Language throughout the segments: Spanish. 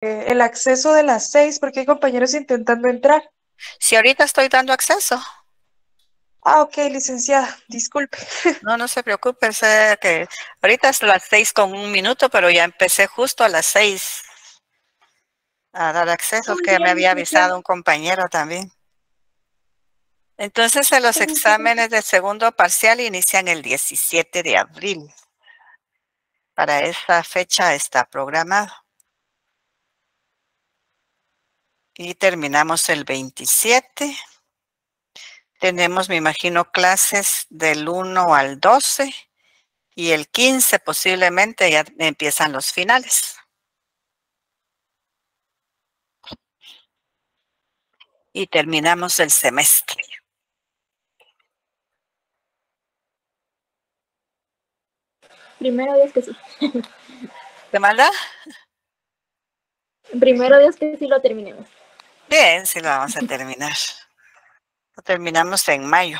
el acceso de las 6 porque hay compañeros intentando entrar. Si ahorita estoy dando acceso. Ah, ok, licenciada, disculpe. No, no se preocupe, sé que ahorita es las 6:01, pero ya empecé justo a las 6 a dar acceso, Muy que me bien, había licenciada. avisado un compañero también. Entonces, los exámenes de segundo parcial inician el 17 de abril. Para esa fecha está programado. Y terminamos el 27. Tenemos, me imagino, clases del 1 al 12 y el 15 posiblemente ya empiezan los finales. Y terminamos el semestre. Primero Dios que sí. ¿Te manda? Primero Dios que sí lo terminemos. Bien, sí lo vamos a terminar. Lo terminamos en mayo.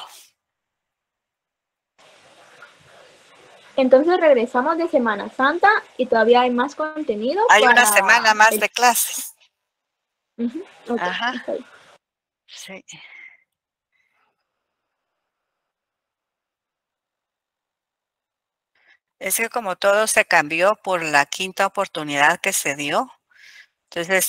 Entonces regresamos de Semana Santa y todavía hay más contenido Hay una para semana más de clases. Okay, Ajá, está bien. sí. Es que como todo se cambió por la quinta oportunidad que se dio, entonces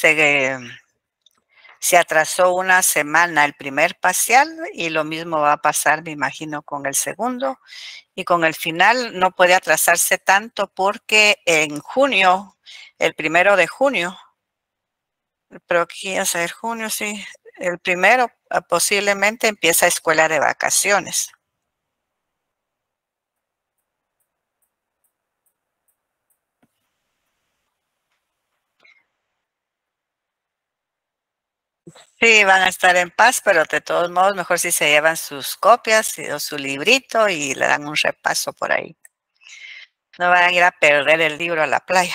se atrasó una semana el primer parcial y lo mismo va a pasar, me imagino, con el segundo. Y con el final no puede atrasarse tanto porque en junio, el 1 de junio, pero quién sabe, junio, sí, el primero posiblemente empieza escuela de vacaciones. Sí, van a estar en paz, pero de todos modos, mejor si se llevan sus copias o su librito y le dan un repaso por ahí. No van a ir a perder el libro a la playa.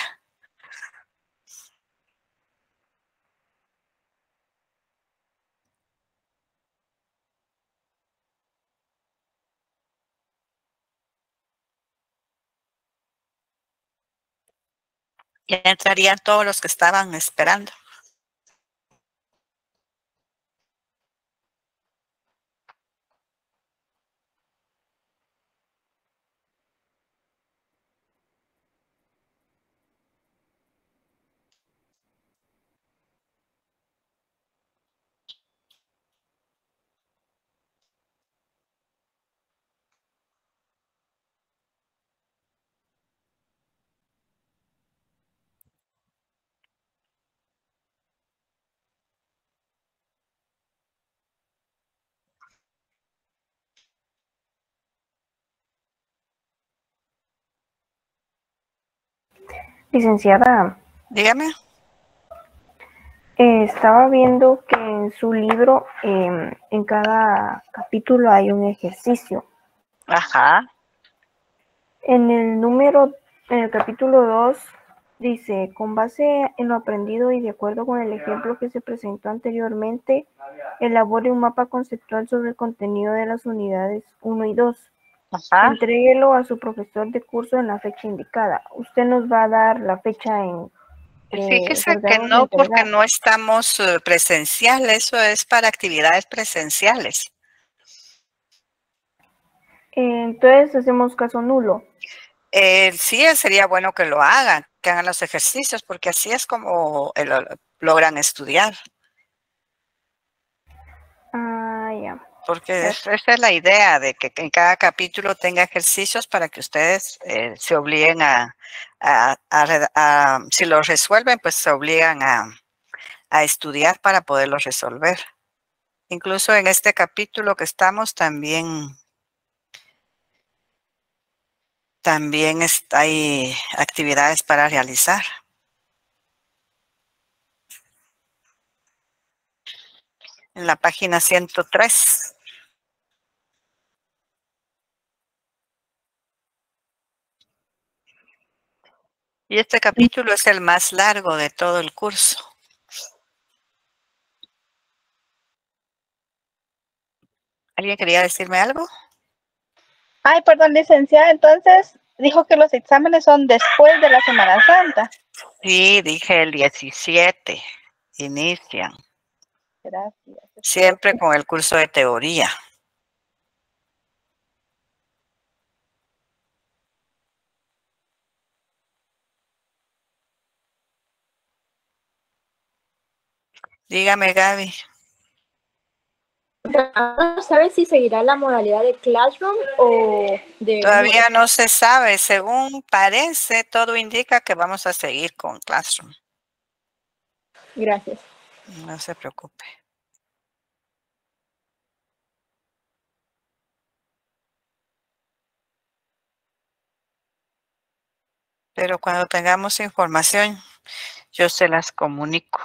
Ya entrarían todos los que estaban esperando. Licenciada, Dígame. estaba viendo que en su libro, en cada capítulo hay un ejercicio. Ajá. En el capítulo 2, dice, con base en lo aprendido y de acuerdo con el ejemplo que se presentó anteriormente, elabore un mapa conceptual sobre el contenido de las unidades 1 y 2. Ajá. Entréguelo a su profesor de curso en la fecha indicada. Usted nos va a dar la fecha en que Fíjese los que debemos no, porque entregar. no estamos presencial, eso es para actividades presenciales. Entonces hacemos caso nulo. Sí, sería bueno que lo hagan, que hagan los ejercicios, porque así es como logran estudiar. Ah, ya. Porque esa es la idea, de que en cada capítulo tenga ejercicios para que ustedes se obliguen si lo resuelven, pues se obligan a estudiar para poderlo resolver. Incluso en este capítulo que estamos también hay actividades para realizar. En la página 103. Y este capítulo es el más largo de todo el curso. ¿Alguien quería decirme algo? Ay, perdón, licenciada, entonces dijo que los exámenes son después de la Semana Santa. Sí, dije el 17. Inician. Gracias. Siempre con el curso de teoría. Dígame, Gaby. ¿Sabes si seguirá la modalidad de Classroom o de Todavía no se sabe. Según parece, todo indica que vamos a seguir con Classroom. Gracias. No se preocupe. Pero cuando tengamos información, yo se las comunico.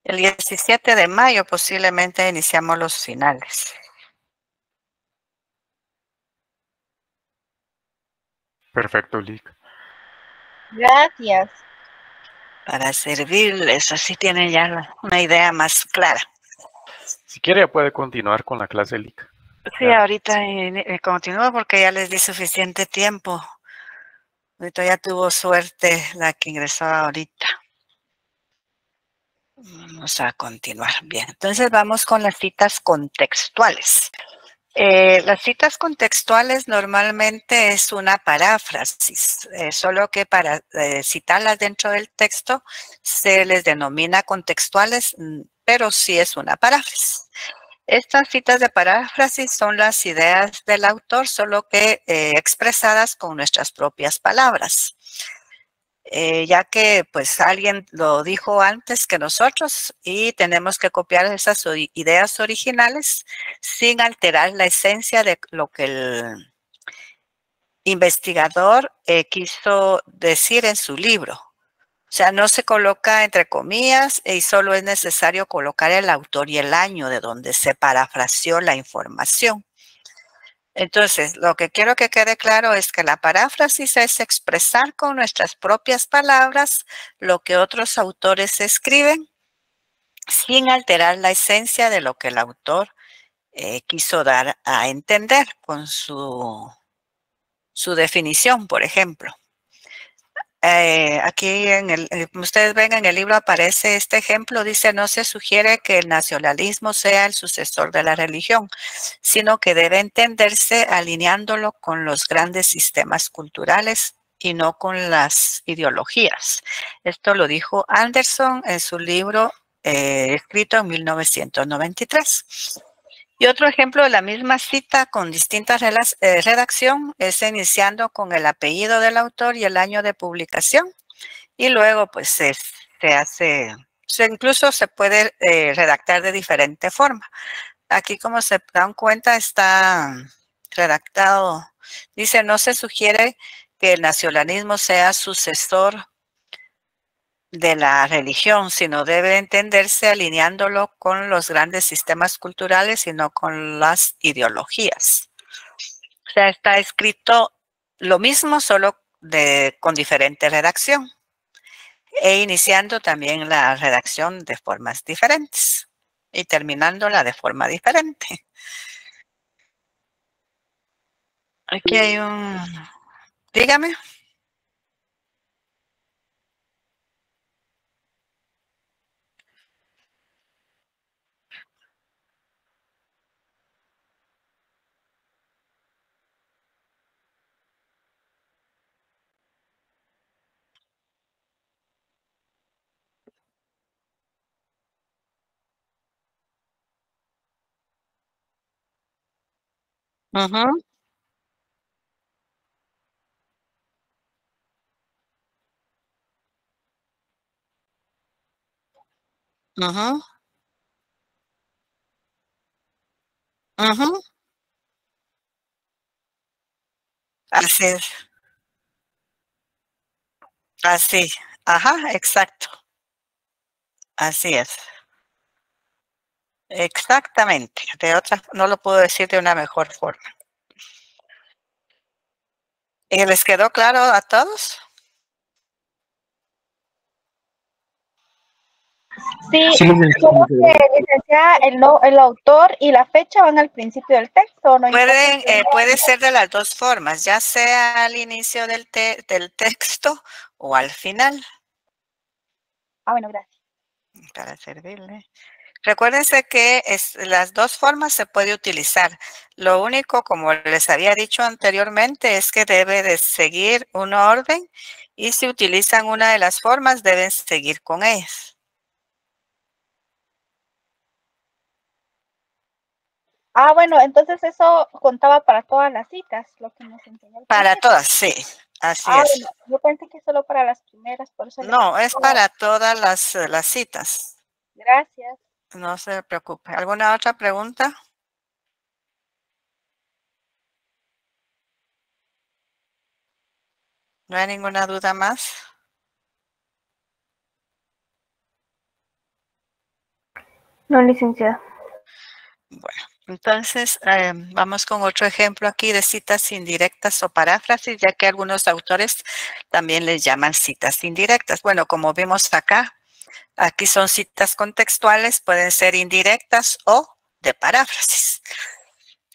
El 17 de mayo posiblemente iniciamos los finales. Perfecto, Lick. Gracias. Para servirles, así tienen ya una idea más clara. Si quiere, puede continuar con la clase, Lick. Sí, Ya. ahorita continúo porque ya les di suficiente tiempo. Ahorita ya tuvo suerte la que ingresó ahorita. Vamos a continuar. Bien, entonces vamos con las citas contextuales. Las citas contextuales normalmente es una paráfrasis, solo que para citarlas dentro del texto se les denomina contextuales, pero sí es una paráfrasis. Estas citas de paráfrasis son las ideas del autor, solo que expresadas con nuestras propias palabras. Ya que pues alguien lo dijo antes que nosotros y tenemos que copiar esas ideas originales sin alterar la esencia de lo que el investigador quiso decir en su libro. O sea, no se coloca entre comillas y solo es necesario colocar el autor y el año de donde se parafraseó la información. Entonces, lo que quiero que quede claro es que la paráfrasis es expresar con nuestras propias palabras lo que otros autores escriben sin alterar la esencia de lo que el autor quiso dar a entender con su definición, por ejemplo. Aquí ustedes ven en el libro aparece este ejemplo, dice: no se sugiere que el nacionalismo sea el sucesor de la religión, sino que debe entenderse alineándolo con los grandes sistemas culturales y no con las ideologías. Esto lo dijo Anderson en su libro escrito en 1993. Y otro ejemplo de la misma cita con distintas redacción es iniciando con el apellido del autor y el año de publicación. Y luego pues se hace, incluso se puede redactar de diferente forma. Aquí, como se dan cuenta, está redactado. Dice: no se sugiere que el nacionalismo sea sucesor de la religión, sino debe entenderse alineándolo con los grandes sistemas culturales y no con las ideologías. O sea, está escrito lo mismo, solo con diferente redacción, e iniciando también la redacción de formas diferentes. y terminándola de forma diferente. Aquí hay un... Dígame. Ujú, ujú, ujú. Así es. Así. Ajá, exacto. Así es. Exactamente. De otra, no lo puedo decir de una mejor forma. ¿Y les quedó claro a todos? Sí, Sí, solo que licenciada, el autor y la fecha van al principio del texto, ¿no? Puede ser de las dos formas, ya sea al inicio del texto o al final, Ah, bueno, gracias. para servirle. Recuérdense que las dos formas se puede utilizar. Lo único, como les había dicho anteriormente, es que debe de seguir un orden y si utilizan una de las formas, deben seguir con ellas. Ah, bueno, entonces eso contaba para todas las citas, lo que nos enseñó el Para profe. todas, sí, así Ah, es. bueno, yo pensé que solo para las primeras, por eso le No, es preguntaba. para todas las citas. Gracias. No se preocupe. ¿Alguna otra pregunta? ¿No hay ninguna duda más? No, licenciada. Bueno, entonces vamos con otro ejemplo aquí de citas indirectas o paráfrasis, ya que algunos autores también les llaman citas indirectas. Bueno, como vimos acá, aquí son citas contextuales, pueden ser indirectas o de paráfrasis.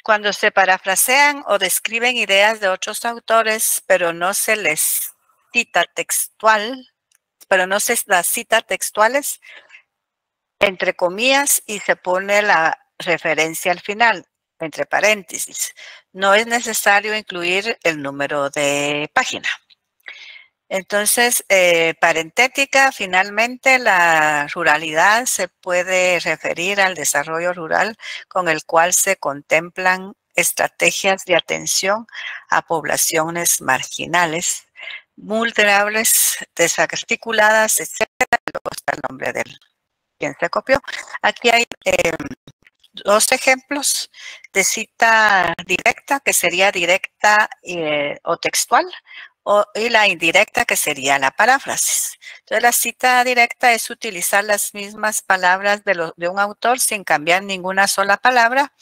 Cuando se parafrasean o describen ideas de otros autores, pero no se les cita textual, pero no se las cita textuales, entre comillas, y se pone la referencia al final, entre paréntesis. No es necesario incluir el número de página. Entonces, parentética, finalmente, la ruralidad se puede referir al desarrollo rural con el cual se contemplan estrategias de atención a poblaciones marginales, vulnerables, desarticuladas, etcétera. Luego está el nombre del quien se copió. Aquí hay dos ejemplos de cita directa, que sería directa o textual, y la indirecta, que sería la paráfrasis. Entonces, la cita directa es utilizar las mismas palabras de un autor sin cambiar ninguna sola palabra,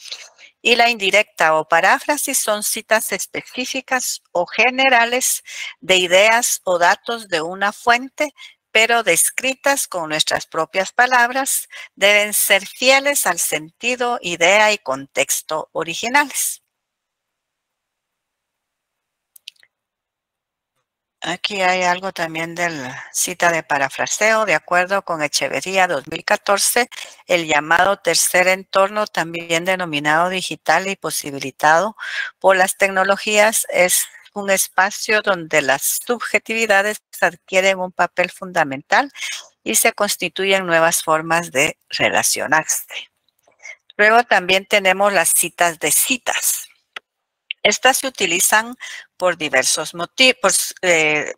y la indirecta o paráfrasis son citas específicas o generales de ideas o datos de una fuente, pero descritas con nuestras propias palabras, deben ser fieles al sentido, idea y contexto originales. Aquí hay algo también de la cita de parafraseo. De acuerdo con Echeverría 2014, el llamado tercer entorno, también denominado digital y posibilitado por las tecnologías, es un espacio donde las subjetividades adquieren un papel fundamental y se constituyen nuevas formas de relacionarse. Luego también tenemos las citas de citas. Estas se utilizan por diversos motivos,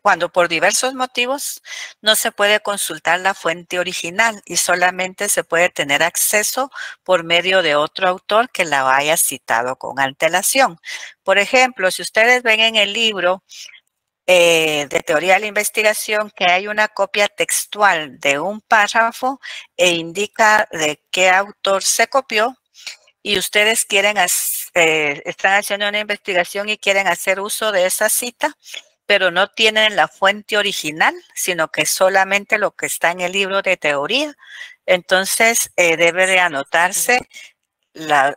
cuando por diversos motivos no se puede consultar la fuente original y solamente se puede tener acceso por medio de otro autor que la haya citado con antelación. Por ejemplo, si ustedes ven en el libro de teoría de la investigación que hay una copia textual de un párrafo e indica de qué autor se copió, y ustedes están haciendo una investigación y quieren hacer uso de esa cita, pero no tienen la fuente original, sino que solamente lo que está en el libro de teoría. Entonces, debe de anotarse las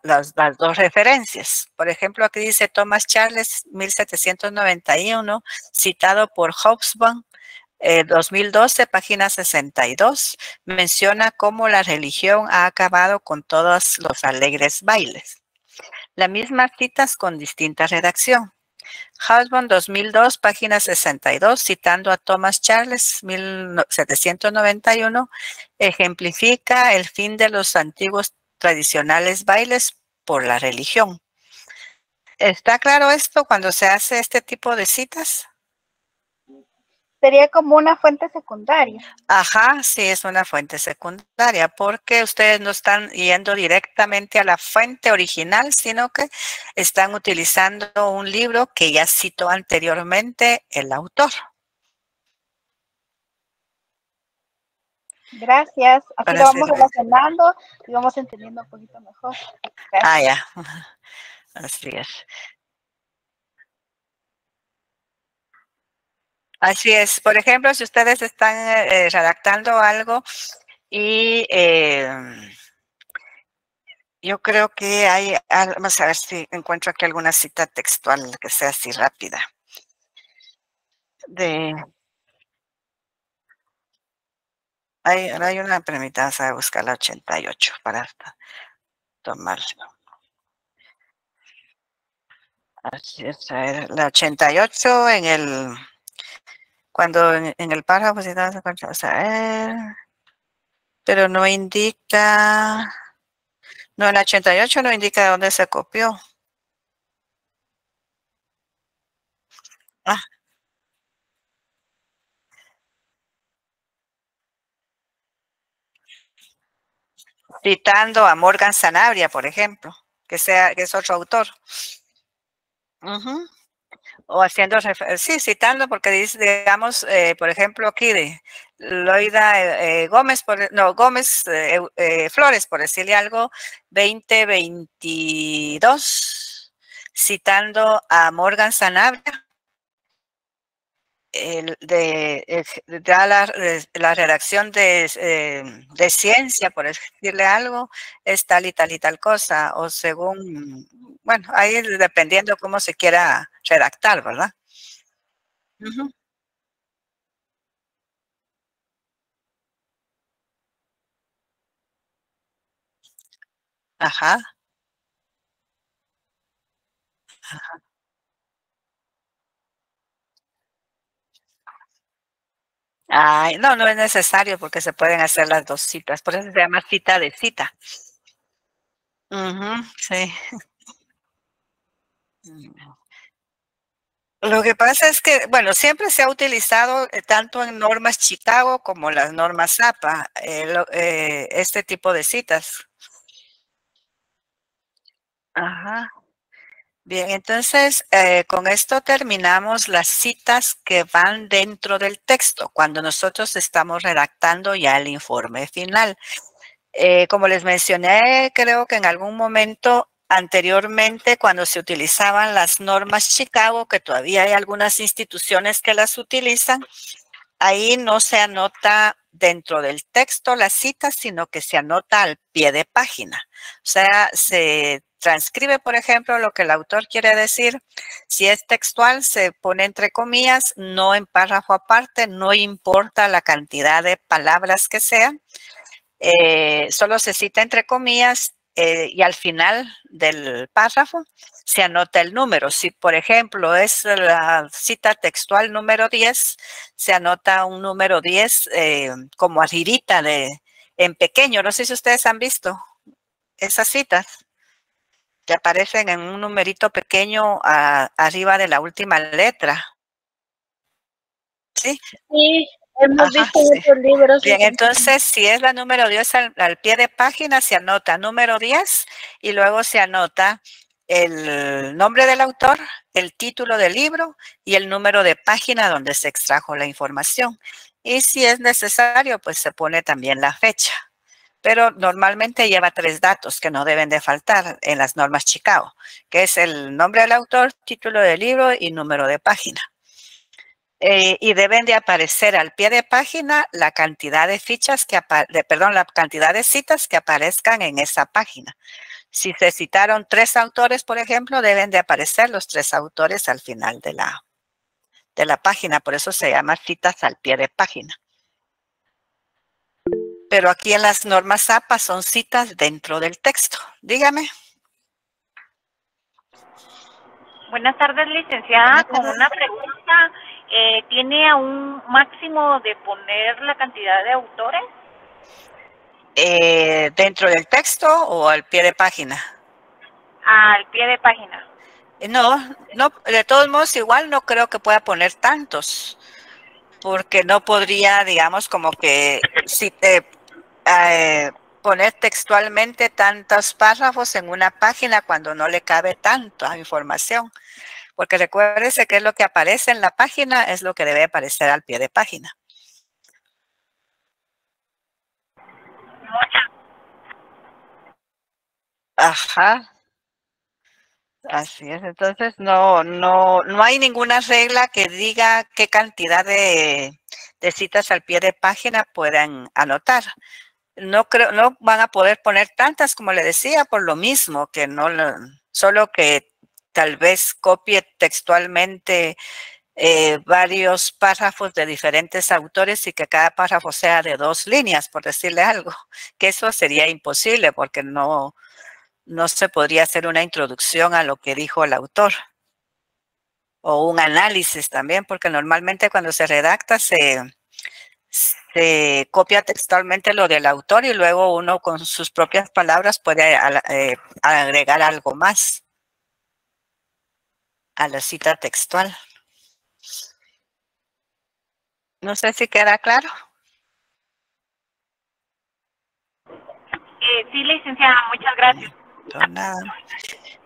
dos referencias. Por ejemplo, aquí dice Thomas Charles, 1791, citado por Hobsbawm, 2012, página 62, menciona cómo la religión ha acabado con todos los alegres bailes. Las mismas citas con distinta redacción. Hobsbawm, 2002, página 62, citando a Thomas Charles, 1791, ejemplifica el fin de los antiguos tradicionales bailes por la religión. ¿Está claro esto cuando se hace este tipo de citas? Sería como una fuente secundaria. Ajá, sí, es una fuente secundaria, porque ustedes no están yendo directamente a la fuente original, sino que están utilizando un libro que ya citó anteriormente el autor. Gracias. Así Para lo vamos hacer- relacionando y vamos entendiendo un poquito mejor. Gracias. Ah, ya. Así es. Así es. Por ejemplo, si ustedes están redactando algo y yo creo que hay, vamos a ver si encuentro aquí alguna cita textual que sea así rápida. Hay una, permítame, vamos a buscar la 88 para tomarlo. Así es, a ver, la 88 cuando en el párrafo, si no se encuentra, vamos a ver, pero no indica, no, en la 88 no indica de dónde se copió. Ah, citando a Morgan Sanabria, por ejemplo, que es otro autor. Ujú. O haciendo, sí, citando, porque dice, digamos, por ejemplo, aquí de Loida Gómez, Gómez Flores, por decirle algo, 2022, citando a Morgan Sanabria, la redacción de ciencia, por decirle algo, es tal y tal y tal cosa, o según, bueno, ahí dependiendo cómo se quiera redactar, ¿verdad? Ujú. Ajá. Ay, no, no es necesario porque se pueden hacer las dos citas, por eso se llama cita de cita. Ujú, sí. Lo que pasa es que, bueno, siempre se ha utilizado tanto en normas Chicago como las normas APA, este tipo de citas. Ajá. Bien, entonces con esto terminamos las citas que van dentro del texto, cuando nosotros estamos redactando ya el informe final. Como les mencioné, creo que en algún momento anteriormente, cuando se utilizaban las normas Chicago, que todavía hay algunas instituciones que las utilizan, ahí no se anota dentro del texto la cita, sino que se anota al pie de página. O sea, se transcribe, por ejemplo, lo que el autor quiere decir. Si es textual, se pone entre comillas, no en párrafo aparte, no importa la cantidad de palabras que sean. Solo se cita entre comillas y al final del párrafo se anota el número. Si, por ejemplo, es la cita textual número 10, se anota un número 10 como arribita en pequeño. No sé si ustedes han visto esas citas que aparecen en un numerito pequeño arriba de la última letra. ¿Sí? Sí, hemos Ajá, visto en sí. otros libros. Bien, entonces, si es la número 10 al pie de página, se anota número 10 y luego se anota el nombre del autor, el título del libro y el número de página donde se extrajo la información. Y si es necesario, pues se pone también la fecha. Pero normalmente lleva 3 datos que no deben de faltar en las normas Chicago, que es el nombre del autor, título del libro y número de página. y deben de aparecer al pie de página la cantidad de fichas la cantidad de citas que aparezcan en esa página. Si se citaron 3 autores, por ejemplo, deben de aparecer los 3 autores al final de la página. Por eso se llama citas al pie de página. Pero aquí en las normas APA son citas dentro del texto. Dígame. Buenas tardes, licenciada. Con una pregunta, ¿tiene a un máximo de poner la cantidad de autores? ¿Dentro del texto o al pie de página? Al pie de página. No, de todos modos igual no creo que pueda poner tantos, porque no podría, digamos, como que si te poner textualmente tantos párrafos en una página cuando no le cabe tanta información. Porque recuérdese que es lo que aparece en la página, es lo que debe aparecer al pie de página. Ajá. Así es. Entonces no hay ninguna regla que diga qué cantidad de citas al pie de página puedan anotar. No van a poder poner tantas como le decía, por lo mismo que solo que tal vez copie textualmente varios párrafos de diferentes autores y que cada párrafo sea de 2 líneas, por decirle algo, que eso sería imposible porque no se podría hacer una introducción a lo que dijo el autor o un análisis también, porque normalmente cuando se redacta se copia textualmente lo del autor y luego uno con sus propias palabras puede agregar algo más a la cita textual. No sé si queda claro. Sí, licenciada, muchas gracias. No, nada.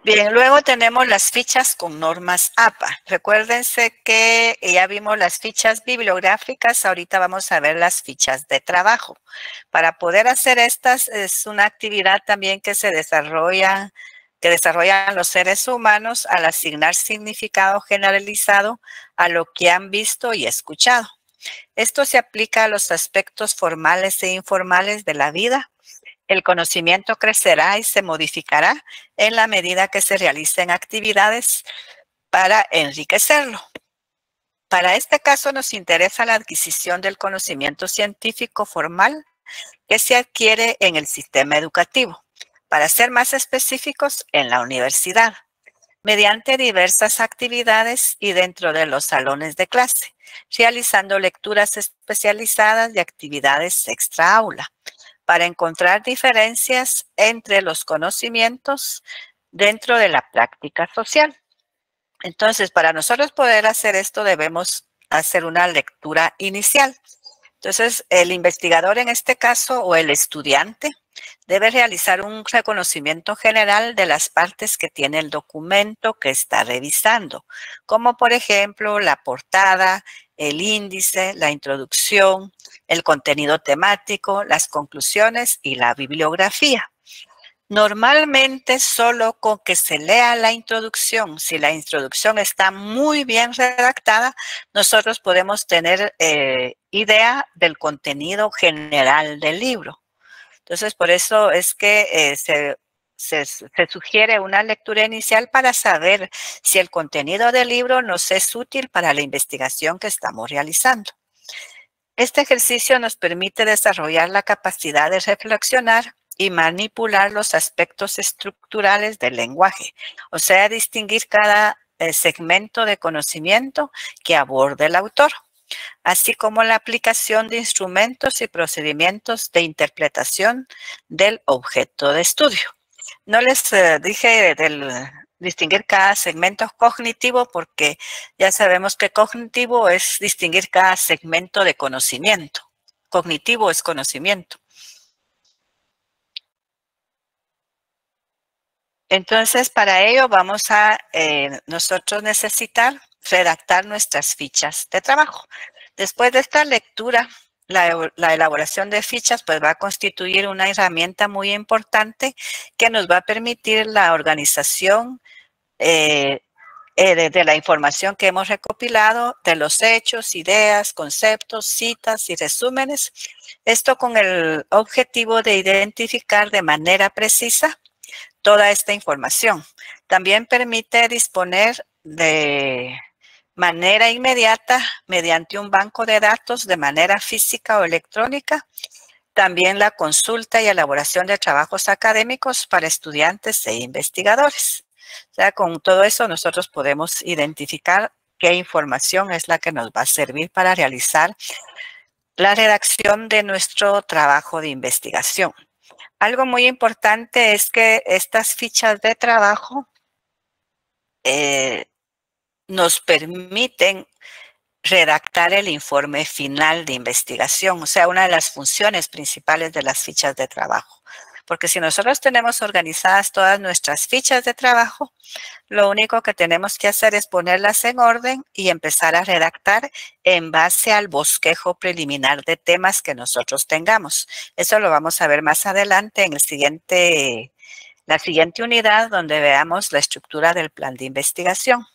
Bien, luego tenemos las fichas con normas APA. Recuérdense que ya vimos las fichas bibliográficas, ahorita vamos a ver las fichas de trabajo. Para poder hacer estas es una actividad también que desarrollan los seres humanos al asignar significado generalizado a lo que han visto y escuchado. Esto se aplica a los aspectos formales e informales de la vida. El conocimiento crecerá y se modificará en la medida que se realicen actividades para enriquecerlo. Para este caso nos interesa la adquisición del conocimiento científico formal que se adquiere en el sistema educativo. Para ser más específicos, en la universidad, mediante diversas actividades y dentro de los salones de clase, realizando lecturas especializadas y actividades extra aula, para encontrar diferencias entre los conocimientos dentro de la práctica social. Entonces, para nosotros poder hacer esto, debemos hacer una lectura inicial. Entonces, el investigador en este caso o el estudiante debe realizar un reconocimiento general de las partes que tiene el documento que está revisando, como por ejemplo la portada, el índice, la introducción, el contenido temático, las conclusiones y la bibliografía. Normalmente solo con que se lea la introducción, si la introducción está muy bien redactada, nosotros podemos tener idea del contenido general del libro. Entonces, por eso es que se sugiere una lectura inicial para saber si el contenido del libro nos es útil para la investigación que estamos realizando. Este ejercicio nos permite desarrollar la capacidad de reflexionar y manipular los aspectos estructurales del lenguaje, o sea, distinguir cada segmento de conocimiento que aborde el autor, así como la aplicación de instrumentos y procedimientos de interpretación del objeto de estudio. No les dije del distinguir cada segmento cognitivo porque ya sabemos que cognitivo es distinguir cada segmento de conocimiento. Cognitivo es conocimiento. Entonces, para ello vamos a nosotros necesitar redactar nuestras fichas de trabajo. Después de esta lectura, la elaboración de fichas pues va a constituir una herramienta muy importante que nos va a permitir la organización de la información que hemos recopilado, de los hechos, ideas, conceptos, citas y resúmenes. Esto con el objetivo de identificar de manera precisa toda esta información. También permite disponer de manera inmediata mediante un banco de datos de manera física o electrónica. También la consulta y elaboración de trabajos académicos para estudiantes e investigadores. O sea, con todo eso nosotros podemos identificar qué información es la que nos va a servir para realizar la redacción de nuestro trabajo de investigación. Algo muy importante es que estas fichas de trabajo nos permiten redactar el informe final de investigación, o sea, una de las funciones principales de las fichas de trabajo. Porque si nosotros tenemos organizadas todas nuestras fichas de trabajo, lo único que tenemos que hacer es ponerlas en orden y empezar a redactar en base al bosquejo preliminar de temas que nosotros tengamos. Eso lo vamos a ver más adelante en la siguiente unidad, donde veamos la estructura del plan de investigación.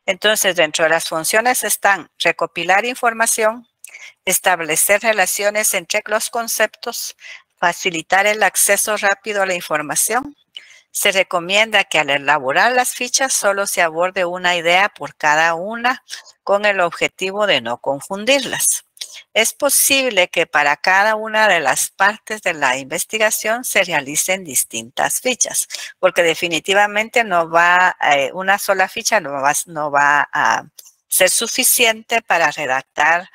Entonces, dentro de las funciones están recopilar información, establecer relaciones entre los conceptos, facilitar el acceso rápido a la información. Se recomienda que al elaborar las fichas solo se aborde una idea por cada una con el objetivo de no confundirlas. Es posible que para cada una de las partes de la investigación se realicen distintas fichas, porque definitivamente una sola ficha no va a ser suficiente para redactar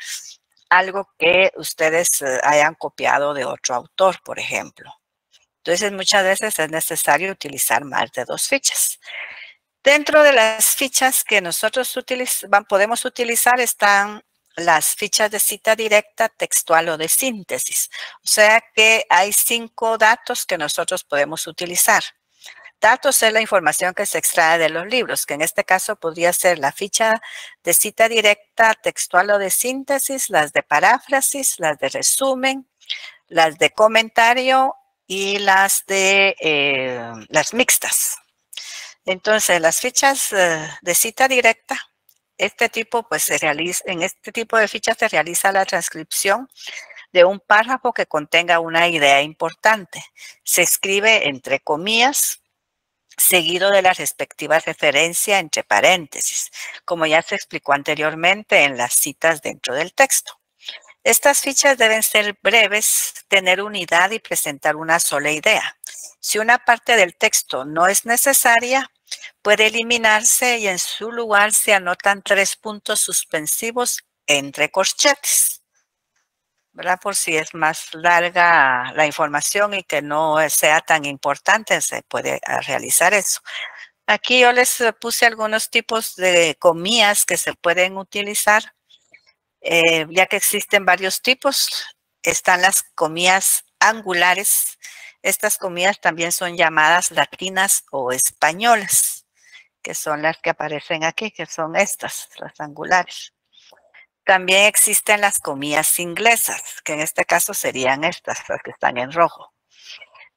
algo que ustedes hayan copiado de otro autor, por ejemplo. Entonces, muchas veces es necesario utilizar más de 2 fichas. Dentro de las fichas que nosotros podemos utilizar están las fichas de cita directa, textual o de síntesis. O sea que hay 5 datos que nosotros podemos utilizar. Datos es la información que se extrae de los libros, que en este caso podría ser la ficha de cita directa, textual o de síntesis, las de paráfrasis, las de resumen, las de comentario y las mixtas. Entonces, las fichas de cita directa, en este tipo de fichas se realiza la transcripción de un párrafo que contenga una idea importante. Se escribe entre comillas, seguido de la respectiva referencia entre paréntesis, como ya se explicó anteriormente en las citas dentro del texto. Estas fichas deben ser breves, tener unidad y presentar una sola idea. Si una parte del texto no es necesaria, puede eliminarse y en su lugar se anotan 3 puntos suspensivos entre corchetes, ¿verdad? Por si es más larga la información y que no sea tan importante, se puede realizar eso. Aquí yo les puse algunos tipos de comillas que se pueden utilizar, ya que existen varios tipos. Están las comillas angulares. Estas comillas también son llamadas latinas o españolas, que son las que aparecen aquí, que son estas, las angulares. También existen las comillas inglesas, que en este caso serían estas, las que están en rojo.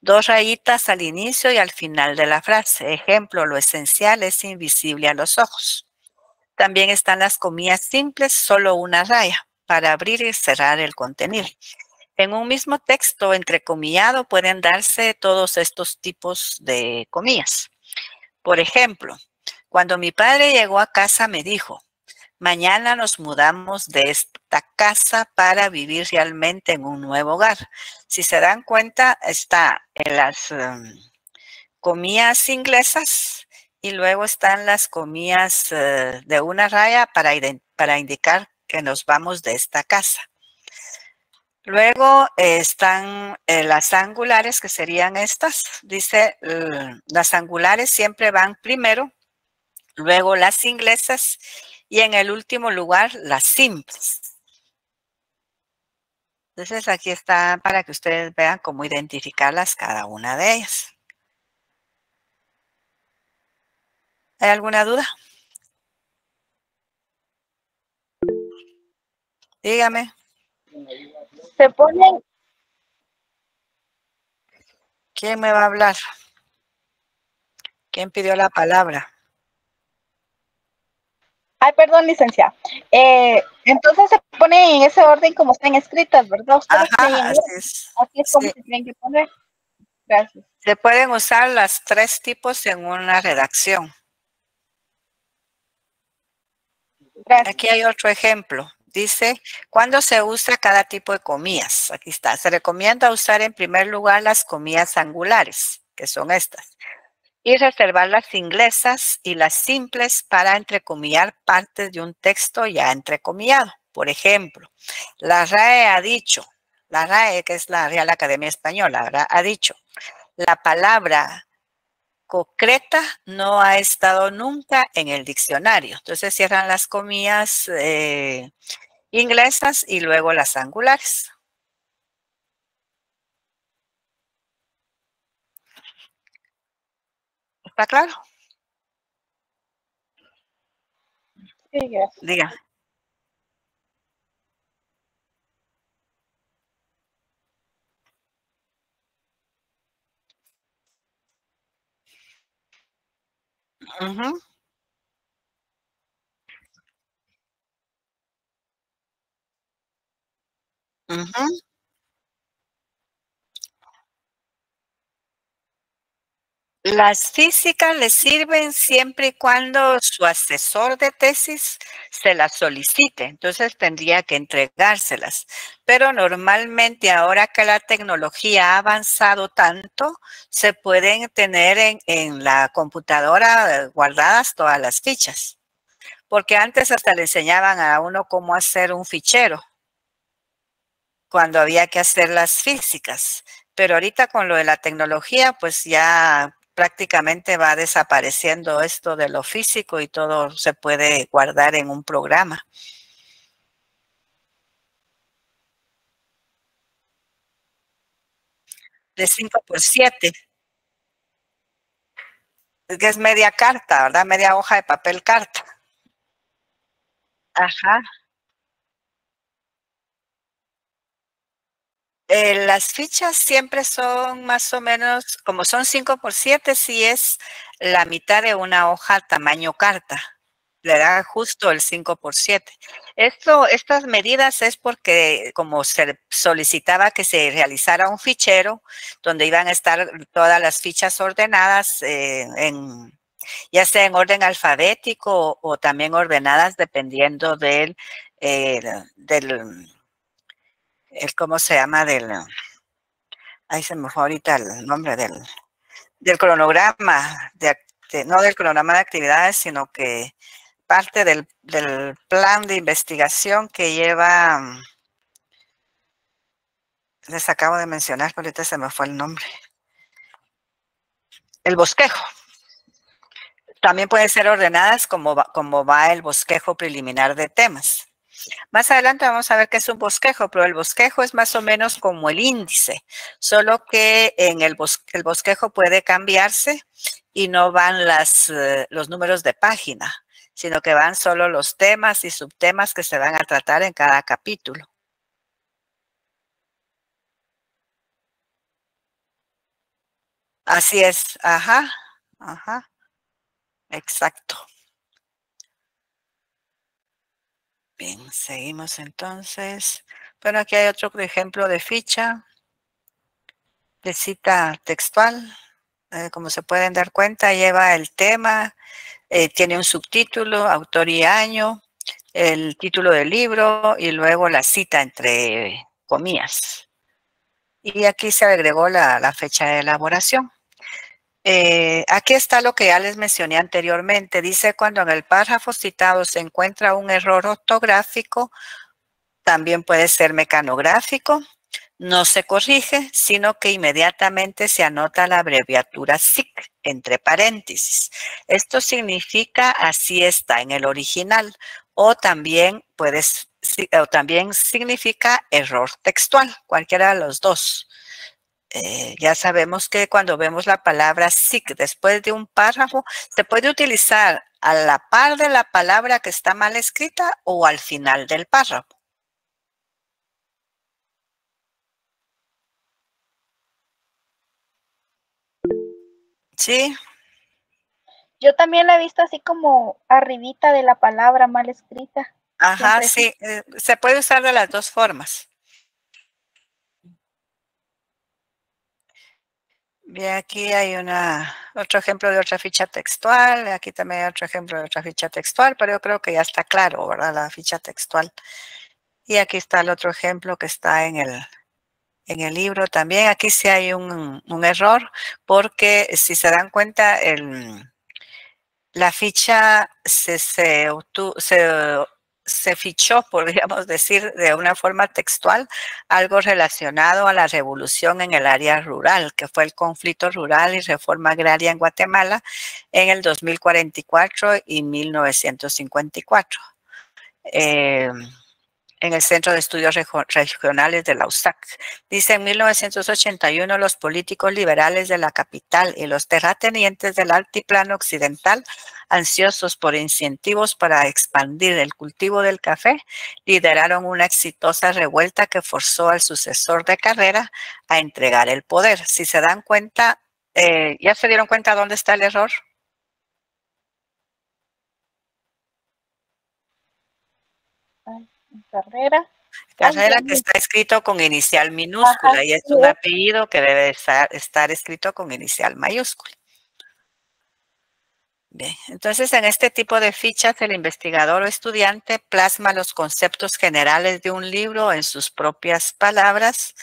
2 rayitas al inicio y al final de la frase. Ejemplo, lo esencial es invisible a los ojos. También están las comillas simples, solo una raya, para abrir y cerrar el contenido. En un mismo texto entrecomillado pueden darse todos estos tipos de comillas. Por ejemplo, cuando mi padre llegó a casa me dijo: mañana nos mudamos de esta casa para vivir realmente en un nuevo hogar. Si se dan cuenta, está en las comillas inglesas y luego están las comillas de una raya para indicar que nos vamos de esta casa. Luego están las angulares, que serían estas. Dice, las angulares siempre van primero, luego las inglesas y en el último lugar las simples. Entonces aquí está para que ustedes vean cómo identificarlas cada una de ellas. ¿Hay alguna duda? Dígame. Se ponen, ¿Quién me va a hablar? ¿Quién pidió la palabra? Ay, perdón, licenciada. Entonces se pone en ese orden como están escritas, ¿verdad? Ustedes creen Ajá, en así eso. es. Así es como Sí. se tienen que poner. Gracias. Se pueden usar las 3 tipos en una redacción. Gracias. Aquí hay otro ejemplo. Dice, ¿cuándo se usa cada tipo de comillas? Aquí está. Se recomienda usar en primer lugar las comillas angulares, que son estas, y reservar las inglesas y las simples para entrecomillar partes de un texto ya entrecomillado. Por ejemplo, la RAE ha dicho, la RAE, que es la Real Academia Española, ¿verdad? Ha dicho, la palabra concreta no ha estado nunca en el diccionario. Entonces cierran las comillas inglesas y luego las angulares. ¿Está claro? Sí, gracias. Diga. Ujú, ujú. Las físicas le sirven siempre y cuando su asesor de tesis se las solicite, entonces tendría que entregárselas. Pero normalmente ahora que la tecnología ha avanzado tanto, se pueden tener en la computadora guardadas todas las fichas, porque antes hasta le enseñaban a uno cómo hacer un fichero cuando había que hacer las físicas. Pero ahorita con lo de la tecnología, pues ya prácticamente va desapareciendo esto de lo físico y todo se puede guardar en un programa. De 5 por 7, es que es media carta, ¿verdad? Media hoja de papel carta. Ajá. Las fichas siempre son más o menos, como son 5 por 7, sí es la mitad de una hoja tamaño carta. Le da justo el 5 por 7. Estas medidas es porque como se solicitaba que se realizara un fichero donde iban a estar todas las fichas ordenadas, ya sea en orden alfabético o también ordenadas dependiendo eh, del ¿cómo se llama? Ahí se me fue ahorita el nombre del cronograma, no del cronograma de actividades, sino que parte del plan de investigación que lleva, les acabo de mencionar, pero ahorita se me fue el nombre, el bosquejo. También pueden ser ordenadas como va el bosquejo preliminar de temas. Más adelante vamos a ver qué es un bosquejo, pero el bosquejo es más o menos como el índice, solo que en el bosquejo puede cambiarse y no van los números de página, sino que van solo los temas y subtemas que se van a tratar en cada capítulo. Así es, ajá, ajá, exacto. Bien, seguimos entonces. Bueno, aquí hay otro ejemplo de ficha, de cita textual. Como se pueden dar cuenta, lleva el tema, tiene un subtítulo, autor y año, el título del libro y luego la cita entre comillas. Y aquí se agregó la fecha de elaboración. Aquí está lo que ya les mencioné anteriormente. Dice, cuando en el párrafo citado se encuentra un error ortográfico, también puede ser mecanográfico, no se corrige, sino que inmediatamente se anota la abreviatura SIC entre paréntesis. Esto significa así está en el original, o también significa error textual, cualquiera de los dos. Ya sabemos que cuando vemos la palabra SIC después de un párrafo, se puede utilizar a la par de la palabra que está mal escrita o al final del párrafo. Sí. Yo también la he visto así como arribita de la palabra mal escrita. Ajá, Siempre sí, se puede usar de las dos formas. Bien, aquí hay otro ejemplo de otra ficha textual. Aquí también hay otro ejemplo de otra ficha textual, pero yo creo que ya está claro, ¿verdad? La ficha textual. Y aquí está el otro ejemplo que está en el libro también. Aquí sí hay un error, porque si se dan cuenta, la ficha se fichó, podríamos decir, de una forma textual, algo relacionado a la revolución en el área rural, que fue el conflicto rural y reforma agraria en Guatemala en el 2044 y 1954. En el Centro de Estudios Regionales de la USAC. Dice, en 1981 los políticos liberales de la capital y los terratenientes del altiplano occidental, ansiosos por incentivos para expandir el cultivo del café, lideraron una exitosa revuelta que forzó al sucesor de Carrera a entregar el poder. Si se dan cuenta, ¿ya se dieron cuenta dónde está el error? Carrera. Carrera que está escrito con inicial minúscula. Ajá, y es un apellido que debe estar escrito con inicial mayúscula. Bien, entonces en este tipo de fichas el investigador o estudiante plasma los conceptos generales de un libro en sus propias palabras.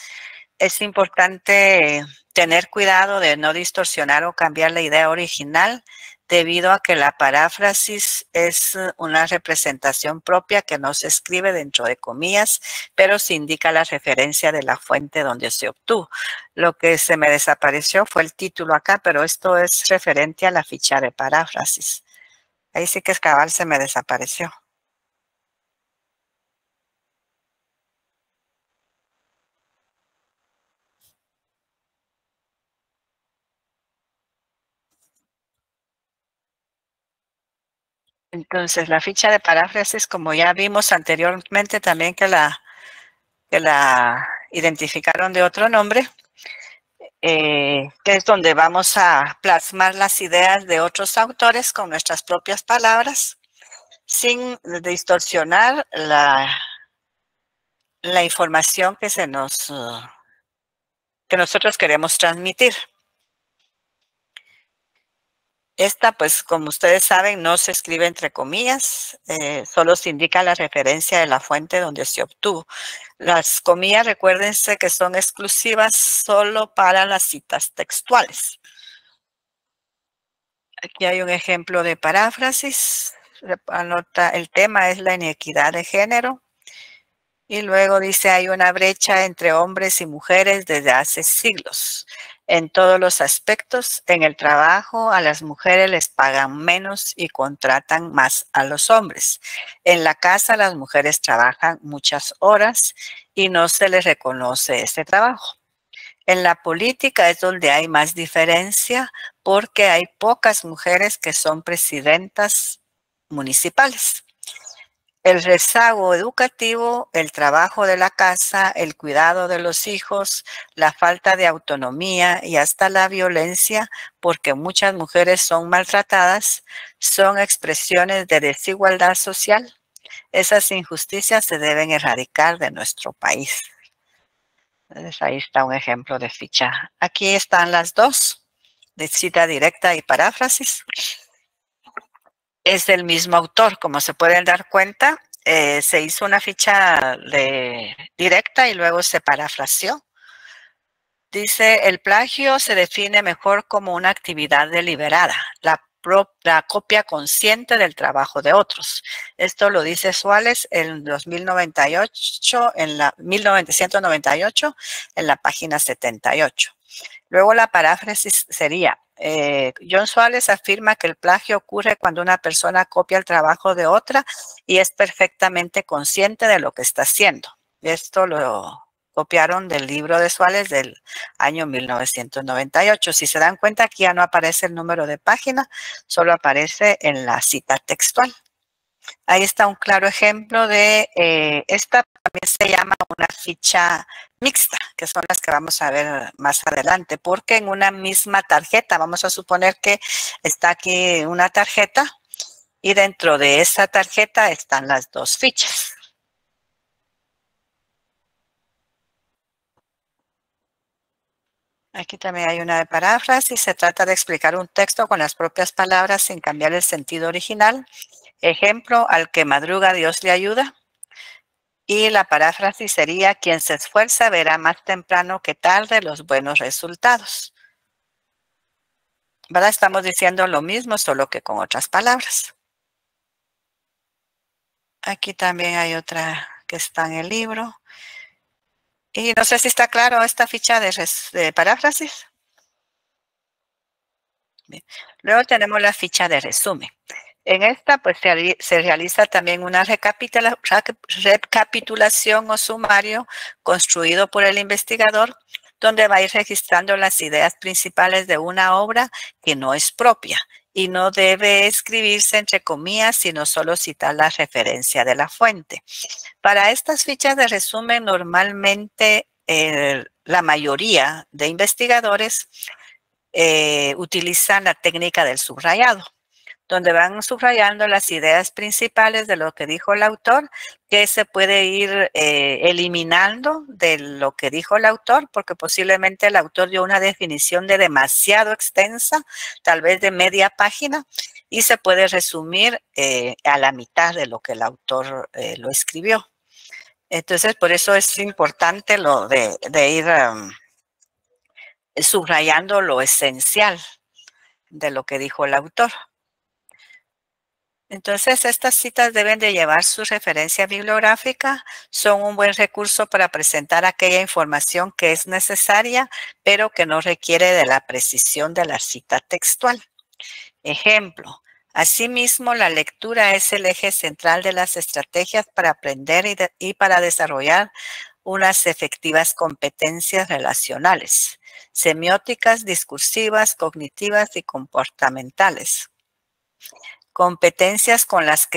Es importante tener cuidado de no distorsionar o cambiar la idea original, debido a que la paráfrasis es una representación propia que no se escribe dentro de comillas, pero se indica la referencia de la fuente donde se obtuvo. Lo que se me desapareció fue el título acá, pero esto es referente a la ficha de paráfrasis. Ahí sí que es cabal, se me desapareció. Entonces, la ficha de paráfrasis, como ya vimos anteriormente también que la identificaron de otro nombre, que es donde vamos a plasmar las ideas de otros autores con nuestras propias palabras, sin distorsionar la información que nosotros queremos transmitir. Esta, pues, como ustedes saben, no se escribe entre comillas, solo se indica la referencia de la fuente donde se obtuvo. Las comillas, recuérdense que son exclusivas solo para las citas textuales. Aquí hay un ejemplo de paráfrasis. Anota, el tema es la inequidad de género. Y luego dice, hay una brecha entre hombres y mujeres desde hace siglos. En todos los aspectos, en el trabajo, a las mujeres les pagan menos y contratan más a los hombres. En la casa, las mujeres trabajan muchas horas y no se les reconoce este trabajo. En la política es donde hay más diferencia porque hay pocas mujeres que son presidentas municipales. El rezago educativo, el trabajo de la casa, el cuidado de los hijos, la falta de autonomía y hasta la violencia, porque muchas mujeres son maltratadas, son expresiones de desigualdad social. Esas injusticias se deben erradicar de nuestro país. Entonces, ahí está un ejemplo de ficha. Aquí están las dos, de cita directa y paráfrasis. Es del mismo autor, como se pueden dar cuenta, se hizo una ficha directa y luego se parafraseó. Dice, el plagio se define mejor como una actividad deliberada, la copia consciente del trabajo de otros. Esto lo dice Suárez en 1998, en la 1998, en la página 78. Luego la paráfrasis sería, John Suárez afirma que el plagio ocurre cuando una persona copia el trabajo de otra y es perfectamente consciente de lo que está haciendo. Esto lo copiaron del libro de Suárez del año 1998. Si se dan cuenta, aquí ya no aparece el número de página, solo aparece en la cita textual. Ahí está un claro ejemplo de esta también se llama una ficha mixta, que son las que vamos a ver más adelante, porque en una misma tarjeta, vamos a suponer que está aquí una tarjeta y dentro de esa tarjeta están las dos fichas. Aquí también hay una de paráfrasis. Se trata de explicar un texto con las propias palabras sin cambiar el sentido original. Ejemplo, al que madruga Dios le ayuda. Y la paráfrasis sería, quien se esfuerza verá más temprano que tarde los buenos resultados. ¿Verdad? Estamos diciendo lo mismo, solo que con otras palabras. Aquí también hay otra que está en el libro. Y no sé si está claro esta ficha de paráfrasis. Bien. Luego tenemos la ficha de resumen. En esta pues se realiza también una recapitulación o sumario construido por el investigador, donde va a ir registrando las ideas principales de una obra que no es propia y no debe escribirse entre comillas, sino solo citar la referencia de la fuente. Para estas fichas de resumen, normalmente la mayoría de investigadores utilizan la técnica del subrayado, donde van subrayando las ideas principales de lo que dijo el autor, que se puede ir eliminando de lo que dijo el autor, porque posiblemente el autor dio una definición de demasiado extensa, tal vez de media página, y se puede resumir a la mitad de lo que el autor lo escribió. Entonces, por eso es importante lo de ir subrayando lo esencial de lo que dijo el autor. Entonces, estas citas deben de llevar su referencia bibliográfica, son un buen recurso para presentar aquella información que es necesaria, pero que no requiere de la precisión de la cita textual. Ejemplo, asimismo, la lectura es el eje central de las estrategias para aprender y para desarrollar unas efectivas competencias relacionales, semióticas, discursivas, cognitivas y comportamentales. Competencias con las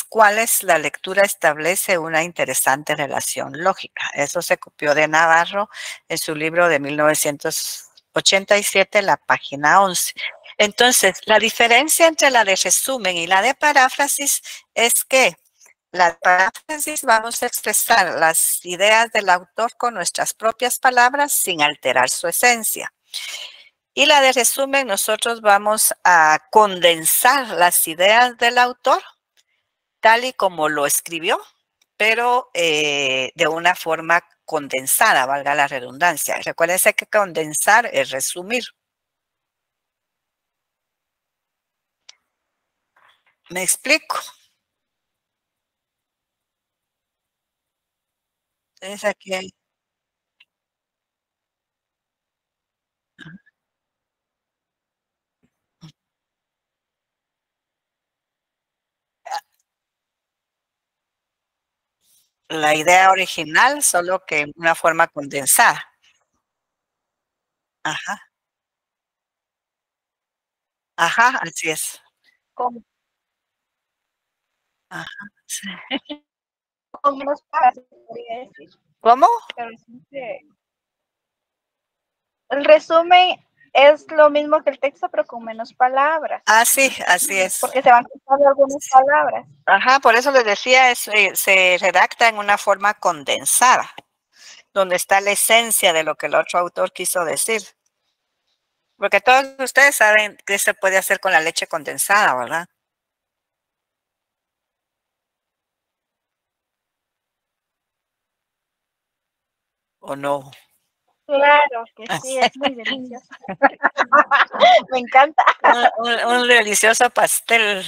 cuales la lectura establece una interesante relación lógica. Eso se copió de Navarro en su libro de 1987, la página 11. Entonces, la diferencia entre la de resumen y la de paráfrasis es que la paráfrasis vamos a expresar las ideas del autor con nuestras propias palabras sin alterar su esencia. Y la de resumen, nosotros vamos a condensar las ideas del autor tal y como lo escribió, pero de una forma condensada, valga la redundancia. Recuérdense que condensar es resumir. ¿Me explico? Entonces aquí hay... La idea original, solo que en una forma condensada. Ajá. Ajá, así es. Con, Ajá, sí. con menos palabras, podría decir. ¿Cómo? Pero siempre- el resumen es lo mismo que el texto, pero con menos palabras. Ah, sí, así es. Porque se van quitando algunas palabras. Ajá, por eso les decía, se redacta en una forma condensada, donde está la esencia de lo que el otro autor quiso decir. Porque todos ustedes saben qué se puede hacer con la leche condensada, ¿verdad? ¿O no? Claro que sí, es muy delicioso. Me encanta. Un delicioso pastel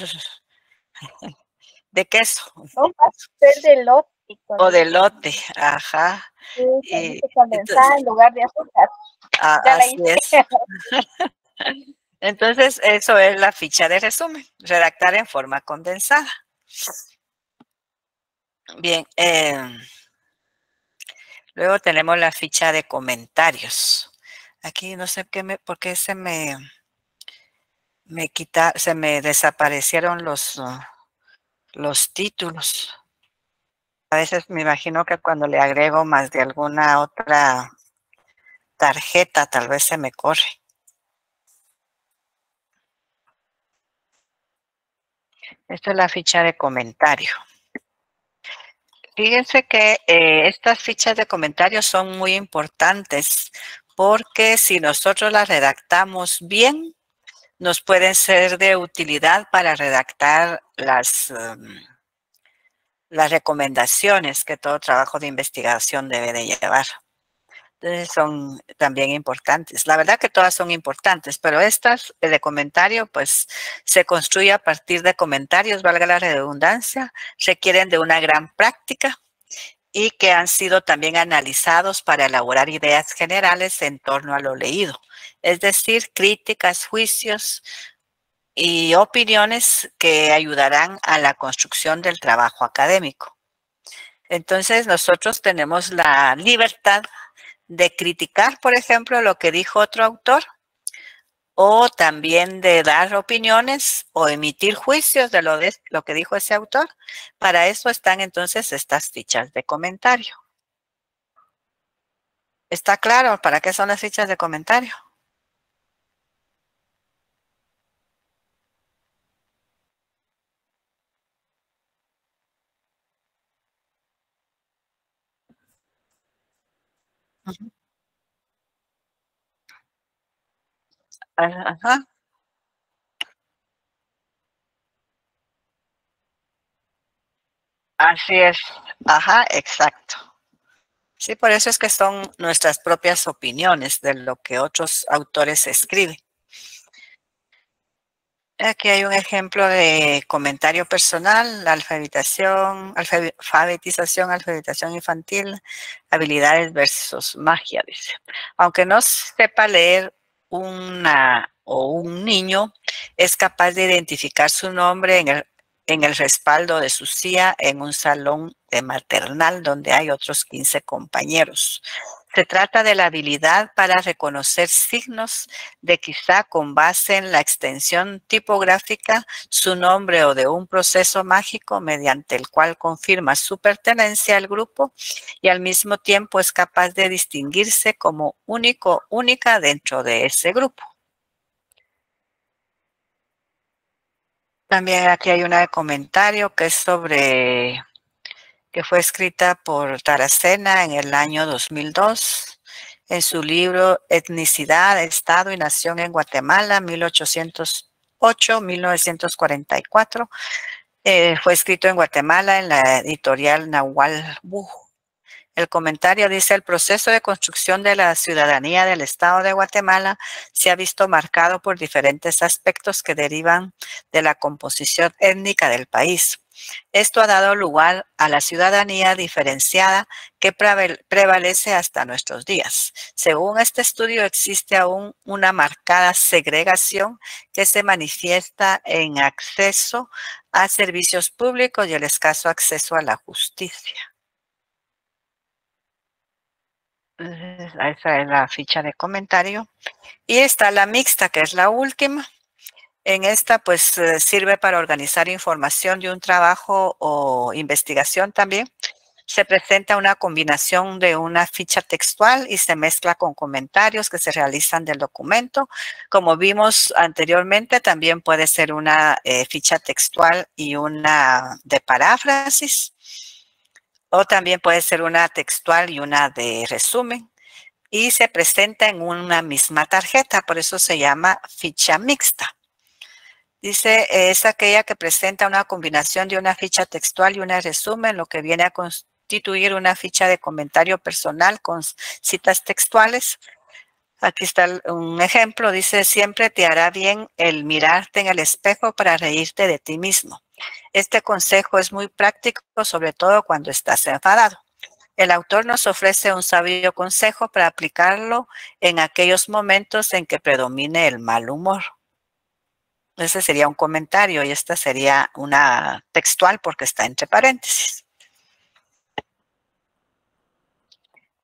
de queso Un pastel de lote. o de lote, ajá. Sí, Y condensada entonces, en lugar de azúcar. Ya la así hice. es. Entonces, eso es la ficha de resumen, redactar en forma condensada. Bien, luego tenemos la ficha de comentarios. Aquí no sé por qué se me desaparecieron los títulos. A veces me imagino que cuando le agrego más de alguna otra tarjeta, tal vez se me corre. Esta es la ficha de comentario. Fíjense que estas fichas de comentario son muy importantes porque si nosotros las redactamos bien, nos pueden ser de utilidad para redactar las recomendaciones que todo trabajo de investigación debe de llevar. Entonces son también importantes. La verdad que todas son importantes, pero estas de comentario pues se construye a partir de comentarios, valga la redundancia, requieren de una gran práctica y que han sido también analizados para elaborar ideas generales en torno a lo leído. Es decir, críticas, juicios y opiniones que ayudarán a la construcción del trabajo académico. Entonces nosotros tenemos la libertad de criticar, por ejemplo, lo que dijo otro autor, o también de dar opiniones o emitir juicios de lo que dijo ese autor. Para eso están entonces estas fichas de comentario. ¿Está claro para qué son las fichas de comentario? Ajá. Así es. Ajá, exacto. Sí, por eso es que son nuestras propias opiniones de lo que otros autores escriben. Aquí hay un ejemplo de comentario personal, la alfabetización infantil, habilidades versus magia, dice. Aunque no sepa leer un niño, es capaz de identificar su nombre en el respaldo de su silla en un salón de maternal donde hay otros 15 compañeros. Se trata de la habilidad para reconocer signos de quizá con base en la extensión tipográfica su nombre o de un proceso mágico mediante el cual confirma su pertenencia al grupo y al mismo tiempo es capaz de distinguirse como única dentro de ese grupo. También aquí hay una de comentario que es que fue escrita por Taracena en el año 2002 en su libro Etnicidad, Estado y Nación en Guatemala, 1808-1944. Fue escrito en Guatemala en la editorial Nahual Buj. El comentario dice, el proceso de construcción de la ciudadanía del Estado de Guatemala se ha visto marcado por diferentes aspectos que derivan de la composición étnica del país. Esto ha dado lugar a la ciudadanía diferenciada que prevalece hasta nuestros días. Según este estudio, existe aún una marcada segregación que se manifiesta en acceso a servicios públicos y el escaso acceso a la justicia. Esa es la ficha de comentario. Y está la mixta, que es la última. En esta, pues, sirve para organizar información de un trabajo o investigación también. Se presenta una combinación de una ficha textual y se mezcla con comentarios que se realizan del documento. Como vimos anteriormente, también puede ser una ficha textual y una de paráfrasis. O también puede ser una textual y una de resumen. Y se presenta en una misma tarjeta, por eso se llama ficha mixta. Dice, es aquella que presenta una combinación de una ficha textual y una resumen, lo que viene a constituir una ficha de comentario personal con citas textuales. Aquí está un ejemplo, dice, siempre te hará bien el mirarte en el espejo para reírte de ti mismo. Este consejo es muy práctico, sobre todo cuando estás enfadado. El autor nos ofrece un sabio consejo para aplicarlo en aquellos momentos en que predomine el mal humor. Ese sería un comentario y esta sería una textual porque está entre paréntesis.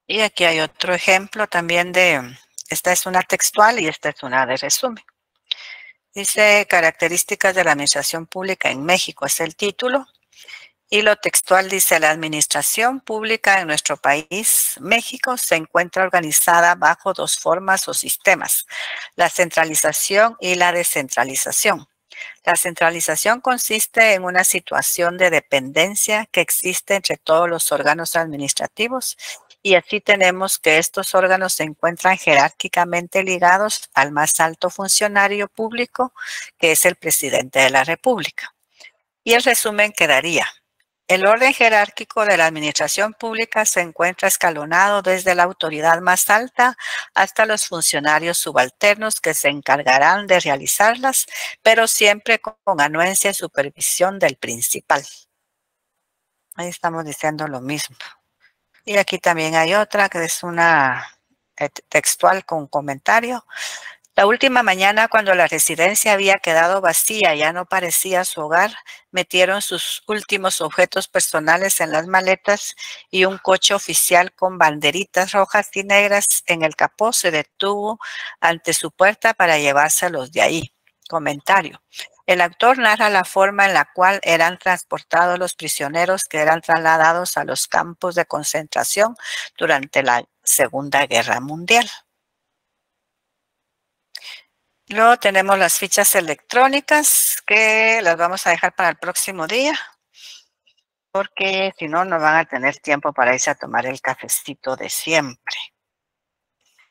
Y aquí hay otro ejemplo también de, esta es una textual y esta es una de resumen. Dice, características de la administración pública en México, es el título. Y lo textual dice: la administración pública en nuestro país, México, se encuentra organizada bajo dos formas o sistemas: la centralización y la descentralización. La centralización consiste en una situación de dependencia que existe entre todos los órganos administrativos, y así tenemos que estos órganos se encuentran jerárquicamente ligados al más alto funcionario público, que es el presidente de la República. Y el resumen quedaría: el orden jerárquico de la administración pública se encuentra escalonado desde la autoridad más alta hasta los funcionarios subalternos que se encargarán de realizarlas, pero siempre con anuencia y supervisión del principal. Ahí estamos diciendo lo mismo. Y aquí también hay otra que es una textual con comentario. La última mañana, cuando la residencia había quedado vacía y ya no parecía su hogar, metieron sus últimos objetos personales en las maletas y un coche oficial con banderitas rojas y negras en el capó se detuvo ante su puerta para llevárselos de ahí. Comentario. El autor narra la forma en la cual eran transportados los prisioneros que eran trasladados a los campos de concentración durante la Segunda Guerra Mundial. Luego tenemos las fichas electrónicas que las vamos a dejar para el próximo día, porque si no, no van a tener tiempo para irse a tomar el cafecito de siempre,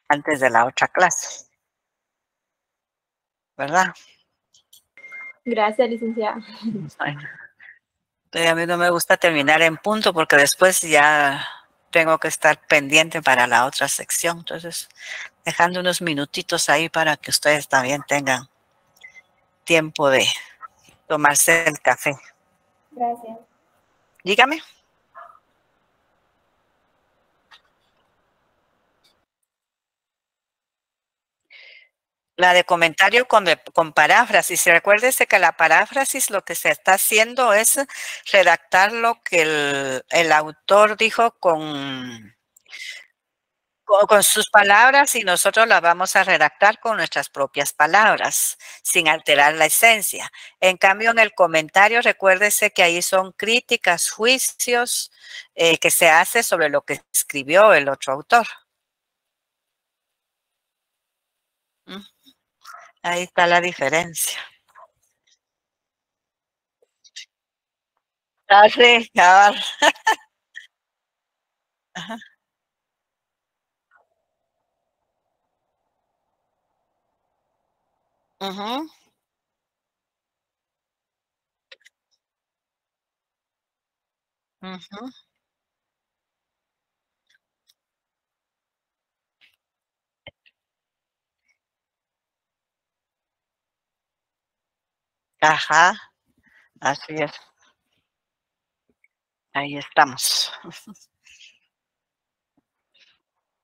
antes de la otra clase, ¿verdad? Gracias, licenciada. Bueno, a mí no me gusta terminar en punto porque después ya tengo que estar pendiente para la otra sección, entonces dejando unos minutitos ahí para que ustedes también tengan tiempo de tomarse el café. Gracias. Dígame. La de comentario con paráfrasis. Recuérdese que la paráfrasis lo que se está haciendo es redactar lo que el autor dijo con sus palabras, y nosotros la vamos a redactar con nuestras propias palabras, sin alterar la esencia. En cambio, en el comentario, recuérdese que ahí son críticas, juicios que se hace sobre lo que escribió el otro autor. Ahí está la diferencia. Ah, sí, cabal. Ajá. Ujú. Ujú. Ajá, así es. Ahí estamos.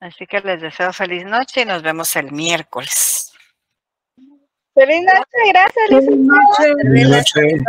Así que les deseo feliz noche y nos vemos el miércoles. Feliz noche, gracias, licenciada. Buenas noches.